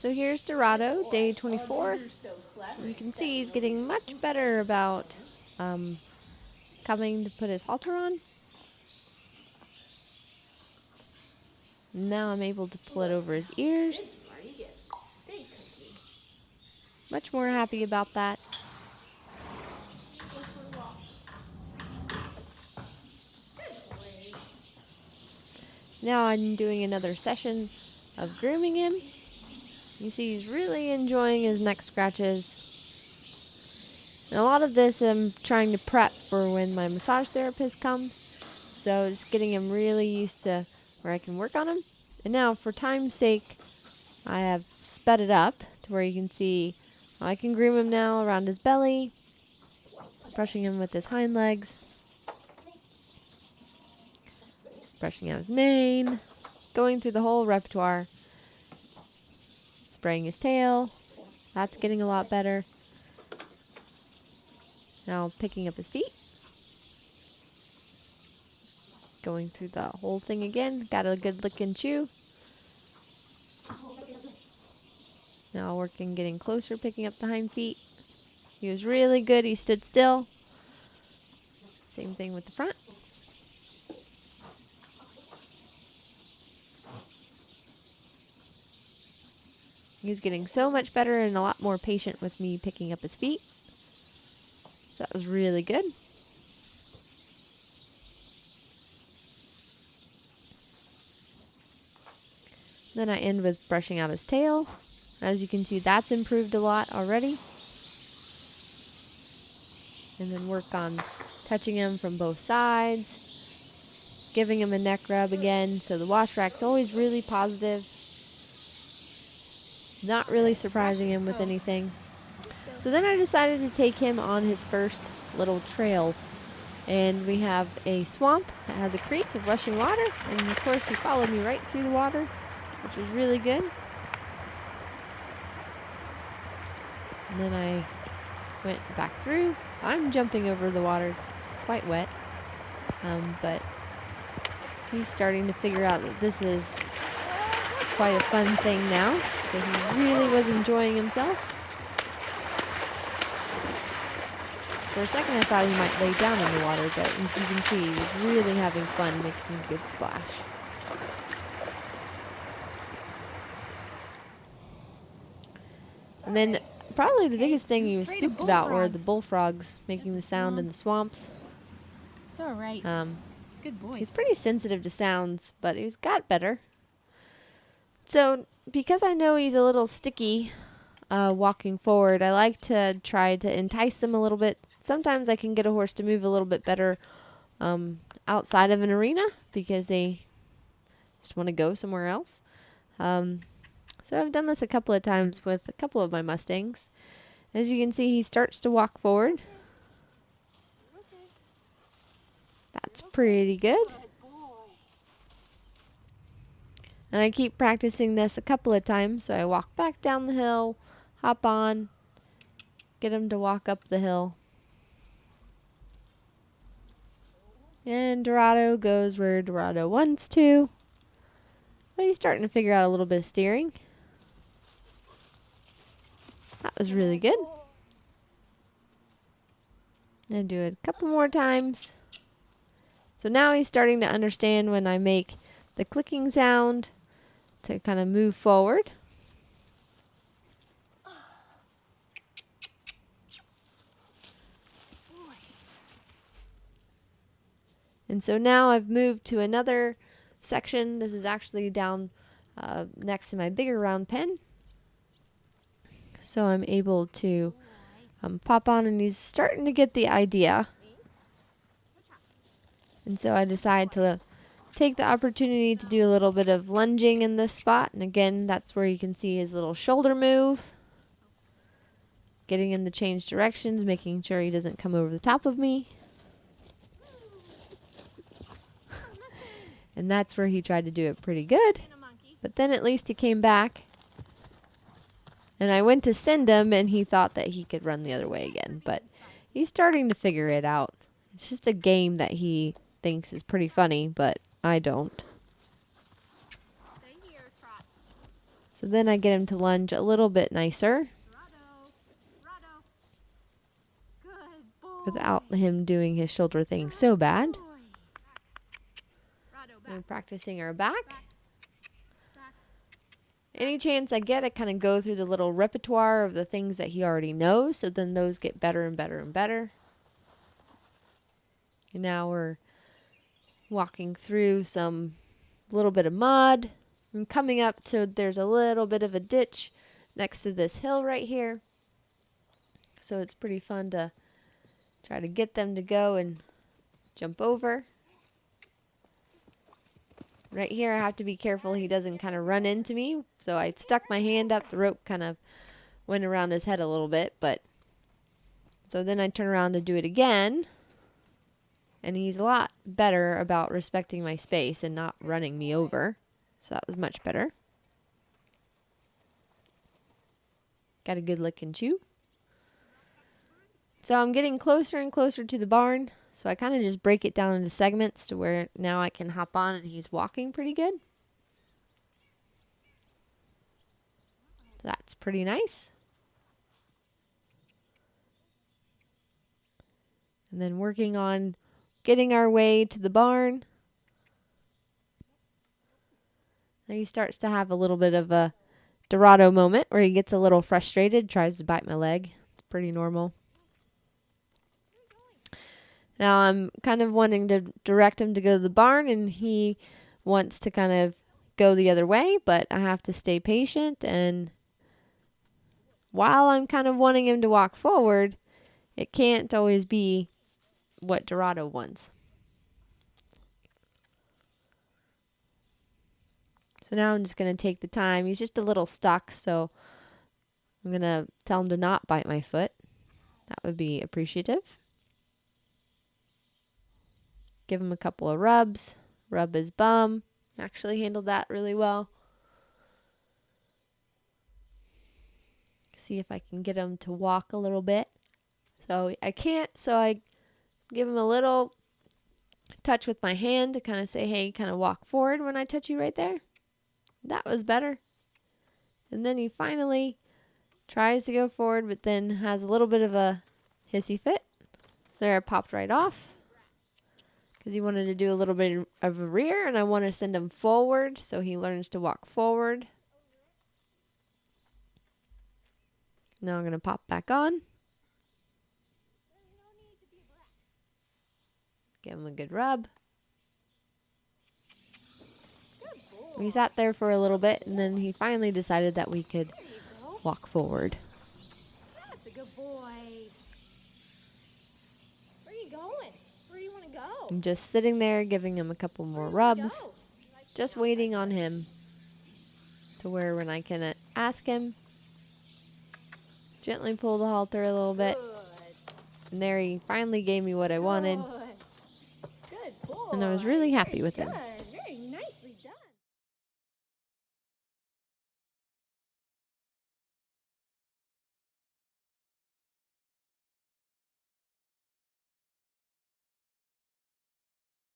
So here's Dorado, day 24. You can see he's getting much better about coming to put his halter on. Now I'm able to pull it over his ears. Much more happy about that. Now I'm doing another session of grooming him. You see he's really enjoying his neck scratches. And a lot of this I'm trying to prep for when my massage therapist comes. So just getting him really used to where I can work on him. And now for time's sake, I have sped it up to where you can see I can groom him now around his belly, brushing him with his hind legs, brushing out his mane, going through the whole repertoire, spraying his tail. That's getting a lot better. Now picking up his feet, going through the whole thing again. Got a good lick and chew. Now working, getting closer, picking up the hind feet. He was really good. He stood still. Same thing with the front. He's getting so much better and a lot more patient with me picking up his feet. So that was really good. Then I end with brushing out his tail. As you can see, that's improved a lot already. And then work on touching him from both sides, giving him a neck rub again. So the wash rack's always really positive. Not really surprising him with anything. So then I decided to take him on his first little trail. And we have a swamp that has a creek of rushing water. And of course he followed me right through the water, which was really good. And then I went back through. I'm jumping over the water because it's quite wet. But he's starting to figure out that this is quite a fun thing now. So he really was enjoying himself. For a second I thought he might lay down in the water, but as you can see, he was really having fun making a good splash. And then probably the biggest thing he was spooked about were the bullfrogs making the sound in the swamps. It's all right. Good boy. He's pretty sensitive to sounds, but he's got better. So because I know he's a little sticky walking forward, I like to try to entice them a little bit. Sometimes I can get a horse to move a little bit better outside of an arena because they just want to go somewhere else. So I've done this a couple of times with a couple of my Mustangs. As you can see, he starts to walk forward. That's pretty good. And I keep practicing this a couple of times. So I walk back down the hill, hop on, get him to walk up the hill. And Dorado goes where Dorado wants to. But he's starting to figure out a little bit of steering. That was really good. And do it a couple more times. So now he's starting to understand when I make the clicking sound to kind of move forward. And so now I've moved to another section. This is actually down next to my bigger round pen. So I'm able to pop on, and he's starting to get the idea. And so I decide to take the opportunity to do a little bit of lunging in this spot. And again, that's where you can see his little shoulder move. Getting him to change directions, making sure he doesn't come over the top of me. And that's where he tried to do it pretty good. But then at least he came back. And I went to send him, and he thought that he could run the other way again. But he's starting to figure it out. It's just a game that he thinks is pretty funny, but I don't. So then I get him to lunge a little bit nicer without him doing his shoulder thing so bad. We're practicing our back. Any chance I get, I kind of go through the little repertoire of the things that he already knows, so then those get better and better and better. And now we're walking through some little bit of mud and coming up to, there's a little bit of a ditch next to this hill right here. So it's pretty fun to try to get them to go and jump over. Right here I have to be careful he doesn't kind of run into me. So I stuck my hand up, the rope kind of went around his head a little bit, but so then I turn around to do it again. And he's a lot better about respecting my space and not running me over. So that was much better. Got a good lick and chew. So I'm getting closer and closer to the barn. So I kind of just break it down into segments to where now I can hop on and he's walking pretty good. So that's pretty nice. And then working on getting our way to the barn. Now he starts to have a little bit of a Dorado moment where he gets a little frustrated, tries to bite my leg. It's pretty normal. Now I'm kind of wanting to direct him to go to the barn, and he wants to kind of go the other way, but I have to stay patient. And while I'm kind of wanting him to walk forward, it can't always be what Dorado wants. So now I'm just going to take the time. He's just a little stuck, so I'm going to tell him to not bite my foot. That would be appreciative. Give him a couple of rubs. Rub his bum. Actually handled that really well. See if I can get him to walk a little bit. So I can't, so I give him a little touch with my hand to kind of say, hey, kind of walk forward when I touch you right there. That was better. And then he finally tries to go forward, but then has a little bit of a hissy fit. There, I popped right off because he wanted to do a little bit of a rear, and I want to send him forward so he learns to walk forward. Now I'm going to pop back on. Give him a good rub. We sat there for a little bit, and then he finally decided that we could walk forward. That's a good boy. Where are you going? Where do you want to go? I'm just sitting there giving him a couple more rubs. Just waiting on him to where when I can ask him, gently pull the halter a little bit. And there he finally gave me what I wanted. Good boy. And I was really happy with him. Good.